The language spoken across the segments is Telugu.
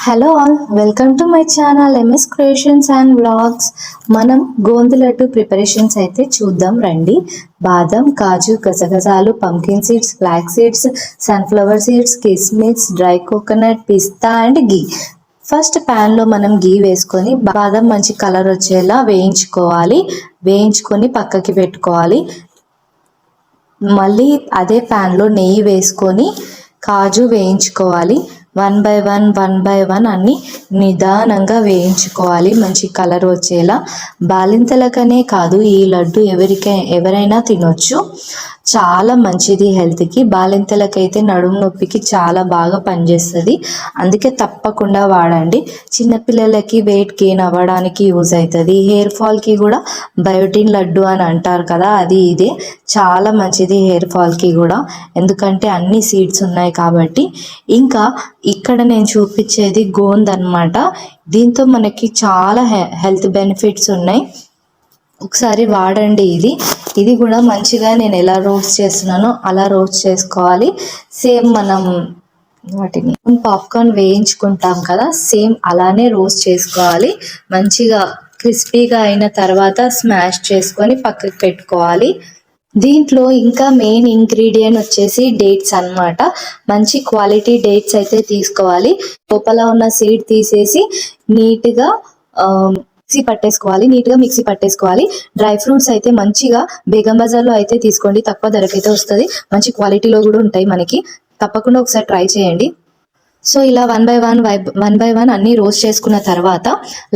Hello all, welcome to my channel MS creations and vlogs. మనం గోందు లడ్డు ప్రిపరేషన్స్ అయితే చూద్దాం రండి. బాదం, కాజు, గసగసాలు, pumpkin seeds, flax seeds, sunflower seeds, కిస్మిస్, డ్రై కోకోనట్, పిస్తా అండ్ గీ. ఫస్ట్ ప్యాన్లో మనం గీ వేసుకొని బాదం మంచి కలర్ వచ్చేలా వేయించుకొని పక్కకి పెట్టుకోవాలి. మళ్ళీ అదే ప్యాన్లో నెయ్యి వేసుకొని కాజు వేయించుకోవాలి. వన్ బై వన్ అన్ని నిదానంగా వేయించుకోవాలి మంచి కలర్ వచ్చేలా. బాలింతలకనే కాదు, ఈ లడ్డు ఎవరైనా తినొచ్చు. చాలా మంచిది హెల్త్కి. బాలింతలకైతే నడుము నొప్పికి చాలా బాగా పనిచేస్తుంది, అందుకే తప్పకుండా వాడండి. చిన్నపిల్లలకి వెయిట్ గెయిన్ అవ్వడానికి యూజ్ అవుతుంది. హెయిర్ ఫాల్కి కూడా బయోటిన్ లడ్డు అని అంటారు కదా, అది ఇదే. చాలా మంచిది హెయిర్ ఫాల్కి కూడా, ఎందుకంటే అన్ని సీడ్స్ ఉన్నాయి కాబట్టి. ఇంకా ఇక్కడ నేను చూపించేది గోంద్ అన్నమాట. దీంతో మనకి చాలా హెల్త్ బెనిఫిట్స్ ఉన్నాయి, ఒకసారి వాడండి. ఇది కూడా మంచిగా నేను ఎలా రోస్ట్ చేస్తున్నానో అలా రోస్ట్ చేసుకోవాలి. సేమ్ మనం వాటిని పాప్కార్న్ వేయించుకుంటాం కదా, సేమ్ అలానే రోస్ట్ చేసుకోవాలి. మంచిగా క్రిస్పీగా అయిన తర్వాత స్మాష్ చేసుకొని పక్కకు పెట్టుకోవాలి. దీంట్లో ఇంకా మెయిన్ ఇంగ్రీడియంట్ వచ్చేసి డేట్స్ అన్నమాట. మంచి క్వాలిటీ డేట్స్ అయితే తీసుకోవాలి. లోపల ఉన్న సీడ్ తీసేసి నీట్గా మిక్సీ పట్టేసుకోవాలి. డ్రై ఫ్రూట్స్ అయితే మంచిగా బేగం బజార్లో అయితే తీసుకోండి, తక్కువ ధరకైతే వస్తుంది. మంచి క్వాలిటీలో కూడా ఉంటాయి మనకి. తప్పకుండా ఒకసారి ట్రై చేయండి. సో ఇలా వన్ బై వన్ అన్నీ రోస్ట్ చేసుకున్న తర్వాత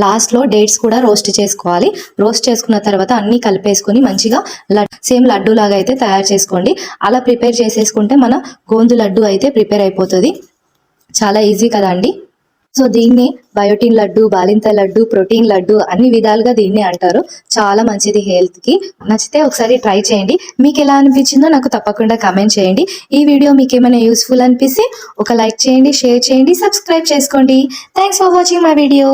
లాస్ట్లో డేట్స్ కూడా రోస్ట్ చేసుకోవాలి. రోస్ట్ చేసుకున్న తర్వాత అన్నీ కలిపేసుకొని మంచిగా సేమ్ లడ్డు లాగా అయితే తయారు చేసుకోండి. అలా ప్రిపేర్ చేసేసుకుంటే మన గోందు లడ్డు అయితే ప్రిపేర్ అయిపోతుంది. చాలా ఈజీ కదండి. సో దీన్ని బయోటిన్ లడ్డు, బాలింత లడ్డు, ప్రోటీన్ లడ్డు అన్ని విధాలుగా దీన్ని అంటారు. చాలా మంచిది హెల్త్కి. నచ్చితే ఒకసారి ట్రై చేయండి. మీకు ఎలా అనిపించిందో నాకు తప్పకుండా కామెంట్ చేయండి. ఈ వీడియో మీకు ఏమైనా యూస్ఫుల్ అనిపిస్తే ఒక లైక్ చేయండి, షేర్ చేయండి, సబ్స్క్రైబ్ చేసుకోండి. Thanks for watching my video.